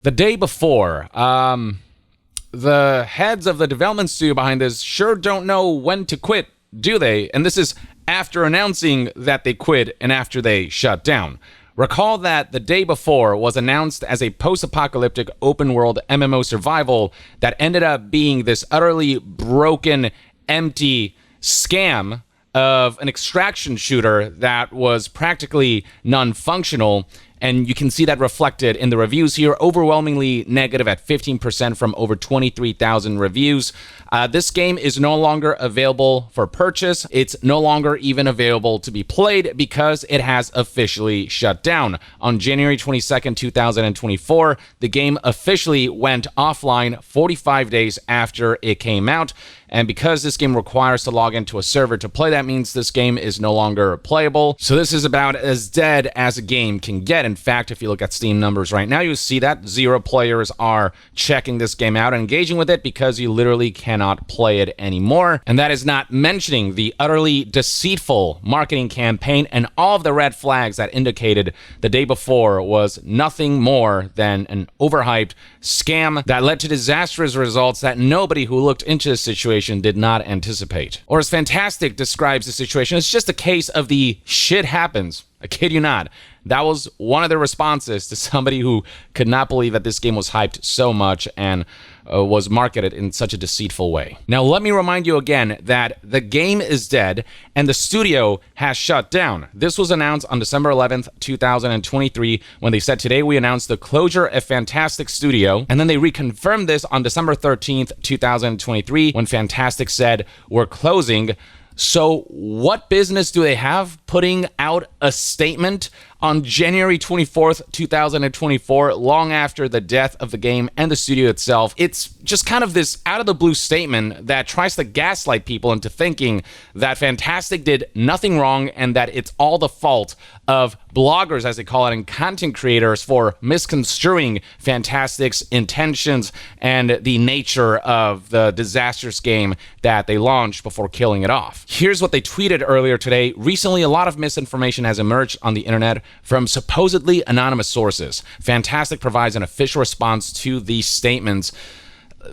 The day before, the heads of the development studio behind this sure don't know when to quit, do they? And this is after announcing that they quit and after they shut down. Recall that the day before was announced as a post-apocalyptic open-world MMO survival that ended up being this utterly broken, empty scam of an extraction shooter that was practically non-functional. And you can see that reflected in the reviews here, overwhelmingly negative at 15% from over 23,000 reviews. This game is no longer available for purchase. It's no longer even available to be played because it has officially shut down. On January 22nd, 2024, the game officially went offline 45 days after it came out. And because this game requires to log into a server to play, that means this game is no longer playable. So this is about as dead as a game can get. In fact, if you look at Steam numbers right now, you see that 0 players are checking this game out and engaging with it because you literally cannot play it anymore. And that is not mentioning the utterly deceitful marketing campaign and all of the red flags that indicated the day before was nothing more than an overhyped scam that led to disastrous results that nobody who looked into the situation did not anticipate. Or as Fntastic describes the situation, it's just a case of the shit happens. I kid you not. That was one of the responses to somebody who could not believe that this game was hyped so much and was marketed in such a deceitful way. Now, let me remind you again that the game is dead and the studio has shut down. This was announced on December 11th, 2023, when they said, today we announced the closure of Fntastic Studio. And then they reconfirmed this on December 13th, 2023, when Fntastic said, we're closing. So what business do they have putting out a statement on January 24th, 2024, long after the death of the game and the studio itself? It's just kind of this out-of-the-blue statement that tries to gaslight people into thinking that Fntastic did nothing wrong and that it's all the fault of bloggers, as they call it, and content creators for misconstruing Fntastic's intentions and the nature of the disastrous game that they launched before killing it off. Here's what they tweeted earlier today. Recently, a lot of misinformation has emerged on the internet from supposedly anonymous sources. Fntastic provides an official response to these statements.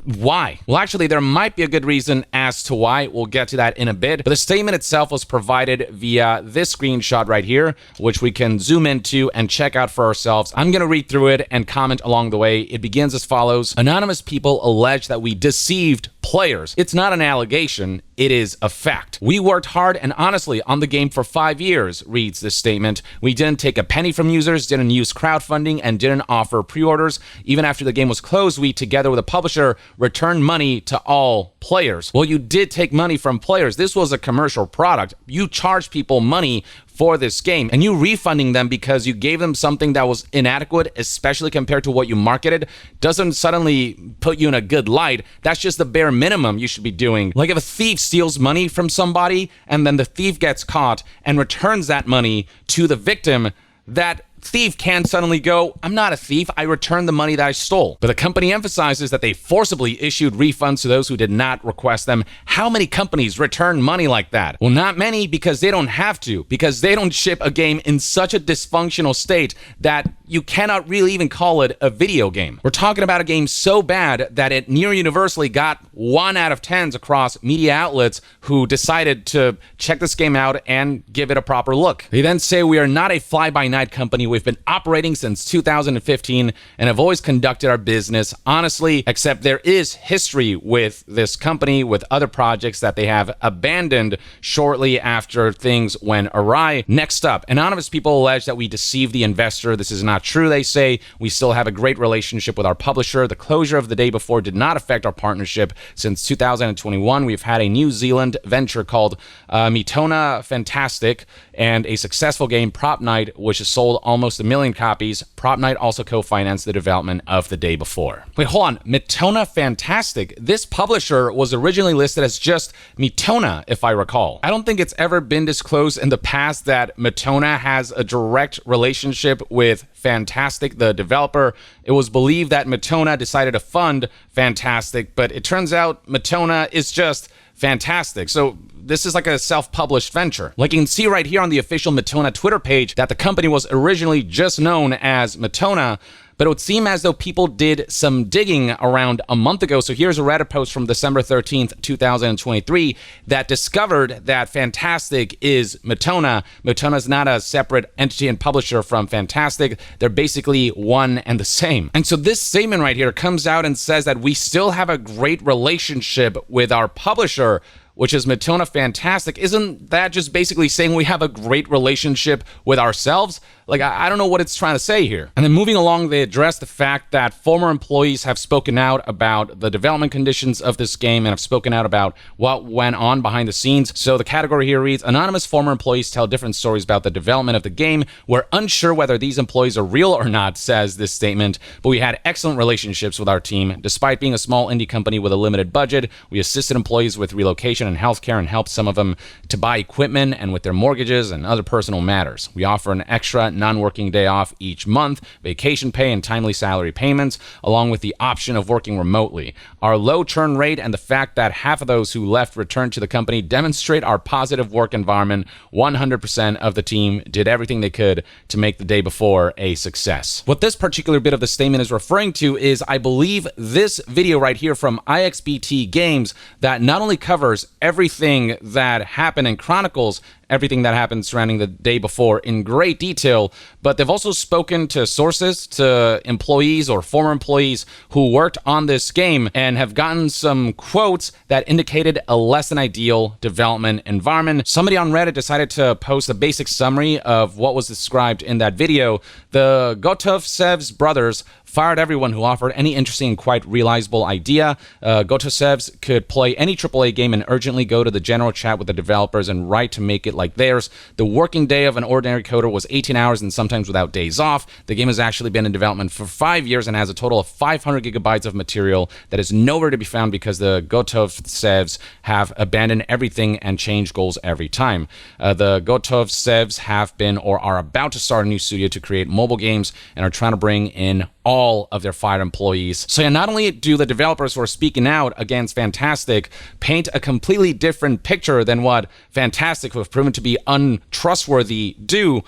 Why? Well, actually, there might be a good reason as to why. We'll get to that in a bit. But the statement itself was provided via this screenshot right here, which we can zoom into and check out for ourselves. I'm going to read through it and comment along the way. It begins as follows. Anonymous people allege that we deceived players. It's not an allegation, it is a fact. We worked hard and honestly on the game for 5 years, reads this statement. We didn't take a penny from users, didn't use crowdfunding, and didn't offer pre-orders. Even after the game was closed, we, together with a publisher, returned money to all players. Well, you did take money from players. This was a commercial product. You charged people money for this game, and you refunding them because you gave them something that was inadequate, especially compared to what you marketed, doesn't suddenly put you in a good light. That's just the bare minimum you should be doing. Like if a thief steals money from somebody and then the thief gets caught and returns that money to the victim, that thief can't suddenly go, I'm not a thief, I returned the money that I stole. But the company emphasizes that they forcibly issued refunds to those who did not request them. How many companies return money like that? Well, not many, because they don't have to, because they don't ship a game in such a dysfunctional state that you cannot really even call it a video game. We're talking about a game so bad that it near universally got 1 out of 10s across media outlets who decided to check this game out and give it a proper look. They then say, we are not a fly-by-night company. We've been operating since 2015 and have always conducted our business honestly, except there is history with this company, with other projects that they have abandoned shortly after things went awry. Next up, anonymous people allege that we deceived the investor. This is not true, they say. We still have a great relationship with our publisher. The closure of the day before did not affect our partnership. Since 2021, we've had a New Zealand venture called Metona Fntastic and a successful game, Prop Night, which has sold almost 1 million copies. Prop Night also co-financed the development of the day before. Wait, hold on. Metona Fntastic. This publisher was originally listed as just Metona, if I recall. I don't think it's ever been disclosed in the past that Metona has a direct relationship with Fntastic, the developer. It was believed that Metona decided to fund Fntastic, but it turns out Metona is just Fntastic. So this is like a self-published venture. Like you can see right here on the official Metona Twitter page that the company was originally just known as Metona, but it would seem as though people did some digging around a month ago. So here's a Reddit post from December 13th, 2023 that discovered that Fntastic is Metona. Metona is not a separate entity and publisher from Fntastic. They're basically one and the same. And so this statement right here comes out and says that we still have a great relationship with our publisher, which is Metona Fntastic. Isn't that just basically saying we have a great relationship with ourselves? Like, I don't know what it's trying to say here. And then moving along, they address the fact that former employees have spoken out about the development conditions of this game and have spoken out about what went on behind the scenes. So the category here reads, anonymous former employees tell different stories about the development of the game. We're unsure whether these employees are real or not, says this statement, but we had excellent relationships with our team. Despite being a small indie company with a limited budget, we assisted employees with relocation and healthcare and helped some of them to buy equipment and with their mortgages and other personal matters. We offer an extra non-working day off each month, vacation pay and timely salary payments, along with the option of working remotely. Our low churn rate and the fact that half of those who left returned to the company demonstrate our positive work environment. 100% of the team did everything they could to make the day before a success. What this particular bit of the statement is referring to is, I believe, this video right here from IXBT Games that not only covers everything that happened and chronicles everything that happened surrounding the day before in great detail, but they've also spoken to sources, to employees or former employees who worked on this game and have gotten some quotes that indicated a less than ideal development environment. Somebody on Reddit decided to post a basic summary of what was described in that video. The Gotovsevs brothers fired everyone who offered any interesting and quite realizable idea. Gotovsevs could play any AAA game and urgently go to the general chat with the developers and write to make it like theirs. The working day of an ordinary coder was 18 hours and sometimes without days off. The game has actually been in development for 5 years and has a total of 500 gigabytes of material that is nowhere to be found because the Gotovsevs have abandoned everything and changed goals every time. The Gotovsevs have been or are about to start a new studio to create mobile games and are trying to bring in all of their fired employees. So yeah, not only do the developers who are speaking out against Fntastic paint a completely different picture than what Fntastic, who have proven to be untrustworthy, do,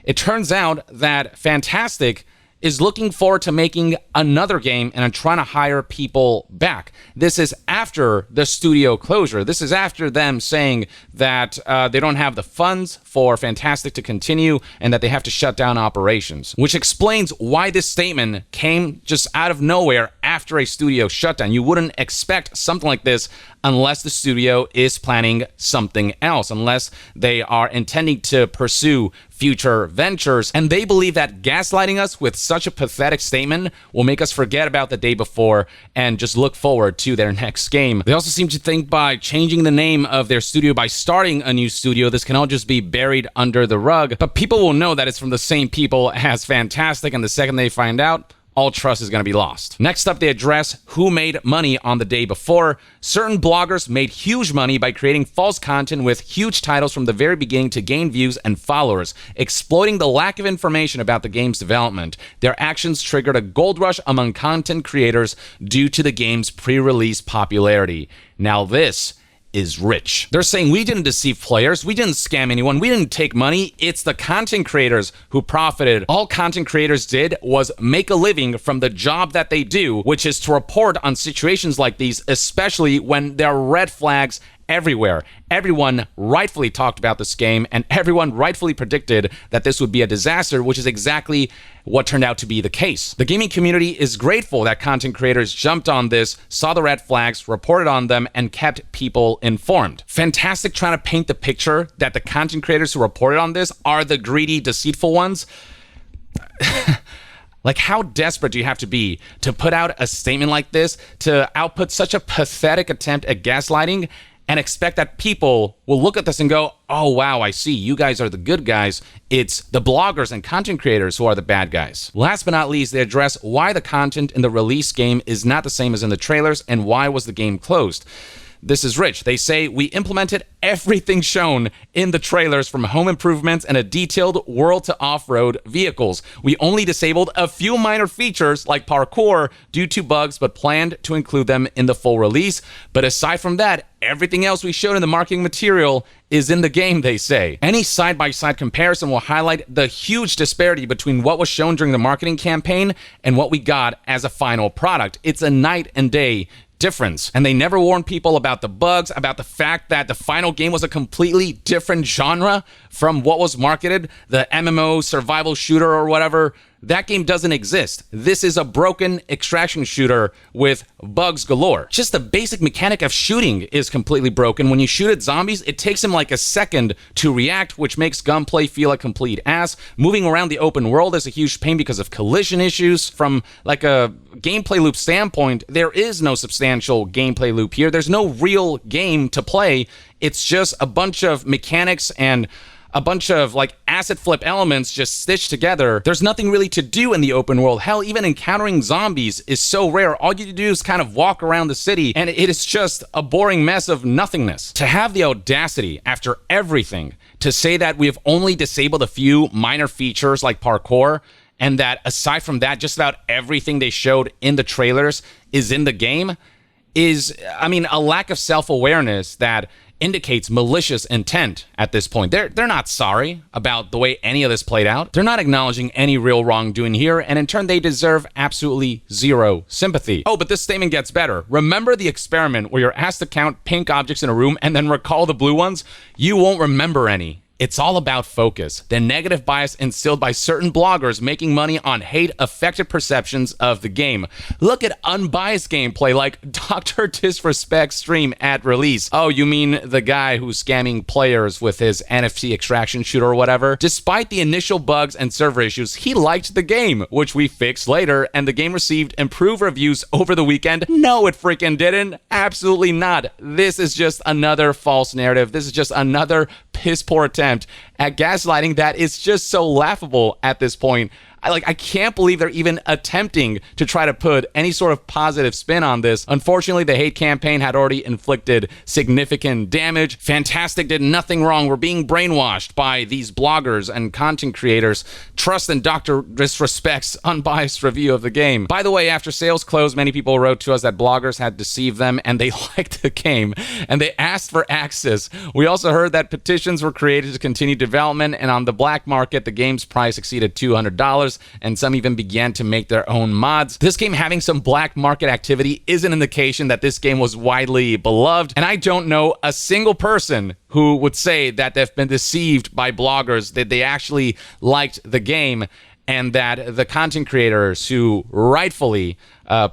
it turns out that Fntastic is looking forward to making another game and are trying to hire people back. This is after the studio closure. This is after them saying that they don't have the funds for Fntastic to continue and that they have to shut down operations, which explains why this statement came just out of nowhere after a studio shutdown. You wouldn't expect something like this unless the studio is planning something else, unless they are intending to pursue future ventures. And they believe that gaslighting us with such a pathetic statement will make us forget about the day before and just look forward to their next game. They also seem to think by changing the name of their studio, by starting a new studio, this can all just be buried under the rug. But people will know that it's from the same people as Fntastic, and the second they find out, all trust is going to be lost. Next up, they address who made money on the day before. Certain bloggers made huge money by creating false content with huge titles from the very beginning to gain views and followers, exploiting the lack of information about the game's development. Their actions triggered a gold rush among content creators due to the game's pre-release popularity. Now this is rich. They're saying we didn't deceive players, we didn't scam anyone, we didn't take money, it's the content creators who profited. All content creators did was make a living from the job that they do, which is to report on situations like these, especially when there are red flags everywhere. Everyone rightfully talked about this game and everyone rightfully predicted that this would be a disaster, which is exactly what turned out to be the case. The gaming community is grateful that content creators jumped on this, saw the red flags, reported on them, and kept people informed. Fntastic trying to paint the picture that the content creators who reported on this are the greedy, deceitful ones. Like, how desperate do you have to be to put out a statement like this, to output such a pathetic attempt at gaslighting, and expect that people will look at this and go, oh wow, I see, you guys are the good guys. It's the bloggers and content creators who are the bad guys. Last but not least, they address why the content in the release game is not the same as in the trailers and why was the game closed. this is rich. They say, we implemented everything shown in the trailers from home improvements and a detailed world to off-road vehicles. We only disabled a few minor features like parkour due to bugs, but planned to include them in the full release. But aside from that, everything else we showed in the marketing material is in the game, they say. Any side-by-side comparison will highlight the huge disparity between what was shown during the marketing campaign and what we got as a final product. It's a night and day difference. And they never warned people about the bugs, about the fact that the final game was a completely different genre from what was marketed, the MMO survival shooter or whatever. That game doesn't exist. This is a broken extraction shooter with bugs galore. Just the basic mechanic of shooting is completely broken. When you shoot at zombies, it takes them like a second to react, which makes gunplay feel a complete ass. Moving around the open world is a huge pain because of collision issues. From like a gameplay loop standpoint, there is no substantial gameplay loop here. There's no real game to play. It's just a bunch of mechanics and a bunch of like asset flip elements just stitched together. There's nothing really to do in the open world. Hell, even encountering zombies is so rare. All you do is kind of walk around the city, and it is just a boring mess of nothingness. To have the audacity, after everything, to say that we have only disabled a few minor features like parkour, and that aside from that, just about everything they showed in the trailers is in the game, is, I mean, a lack of self-awareness that indicates malicious intent at this point. They're not sorry about the way any of this played out. They're not acknowledging any real wrongdoing here, and in turn, they deserve absolutely zero sympathy. Oh, but this statement gets better. Remember the experiment where you're asked to count pink objects in a room and then recall the blue ones? You won't remember any. It's all about focus. The negative bias instilled by certain bloggers making money on hate affected perceptions of the game. Look at unbiased gameplay like Dr. Disrespect stream at release. Oh, you mean the guy who's scamming players with his NFT extraction shooter or whatever? Despite the initial bugs and server issues, he liked the game, which we fixed later, and the game received improved reviews over the weekend. No, it freaking didn't. Absolutely not. This is just another false narrative. This is just another piss poor attempt at gaslighting that is just so laughable at this point. I can't believe they're even attempting to try to put any sort of positive spin on this. Unfortunately, the hate campaign had already inflicted significant damage. Fntastic did nothing wrong. We're being brainwashed by these bloggers and content creators. Trust in Dr. Disrespect's unbiased review of the game. By the way, after sales closed, many people wrote to us that bloggers had deceived them and they liked the game and they asked for access. We also heard that petitions were created to continue development, and on the black market, the game's price exceeded $200. And some even began to make their own mods. This game having some black market activity is an indication that this game was widely beloved, and I don't know a single person who would say that they've been deceived by bloggers, that they actually liked the game, and that the content creators who rightfully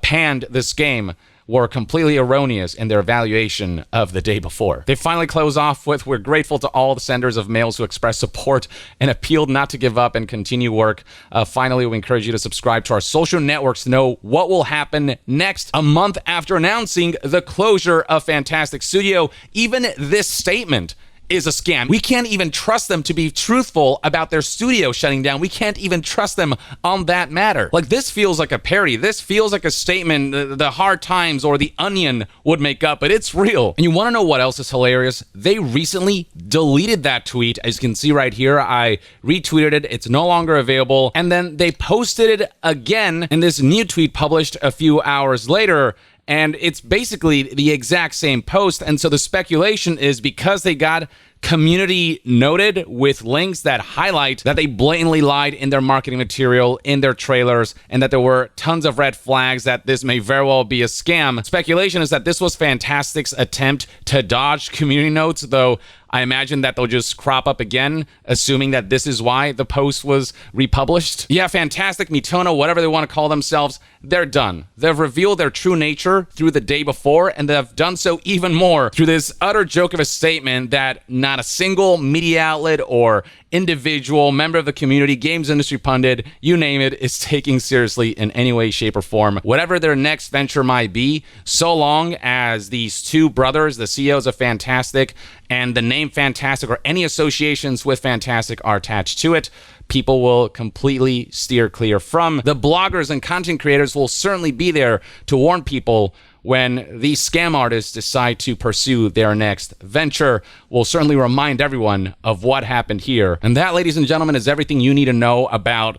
panned this game were completely erroneous in their evaluation of the day before. They finally close off with, we're grateful to all the senders of mails who expressed support and appealed not to give up and continue work. Finally, we encourage you to subscribe to our social networks to know what will happen next. A month after announcing the closure of Fntastic Studio, even this statement is a scam. We can't even trust them to be truthful about their studio shutting down. We can't even trust them on that matter. Like, this feels like a parody. This feels like a statement the Hard Times or the Onion would make up, but it's real. And you want to know what else is hilarious? They recently deleted that tweet. As you can see right here, I retweeted it. It's no longer available. And then they posted it again in this new tweet published a few hours later. And it's basically the exact same post. And so the speculation is because they got community noted with links that highlight that they blatantly lied in their marketing material, in their trailers, and that there were tons of red flags that this may very well be a scam. Speculation is that this was Fntastic's attempt to dodge community notes, though I imagine that they'll just crop up again, assuming that this is why the post was republished. Yeah, Fntastic, Mitona, whatever they want to call themselves, they're done. They've revealed their true nature through the day before, and they've done so even more through this utter joke of a statement that not a single media outlet or individual member of the community, games industry pundit, you name it, is taking seriously in any way, shape, or form. Whatever their next venture might be, so long as these two brothers, the CEOs of Fntastic, and the name Fntastic or any associations with Fntastic are attached to it, people will completely steer clear from. The bloggers and content creators will certainly be there to warn people when these scam artists decide to pursue their next venture. We'll certainly remind everyone of what happened here. And that, ladies and gentlemen, is everything you need to know about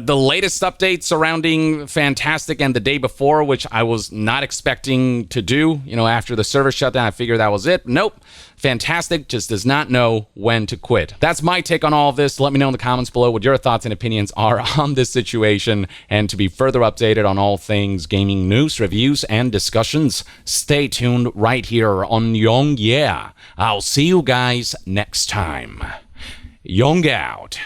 the latest updates surrounding Fntastic and the day before, which I was not expecting to do. After the server shutdown, I figured that was it. Nope. Fntastic just does not know when to quit. That's my take on all of this. Let me know in the comments below what your thoughts and opinions are on this situation. And to be further updated on all things gaming news, reviews, and discussions, stay tuned right here on Young Yeah. I'll see you guys next time. Young out.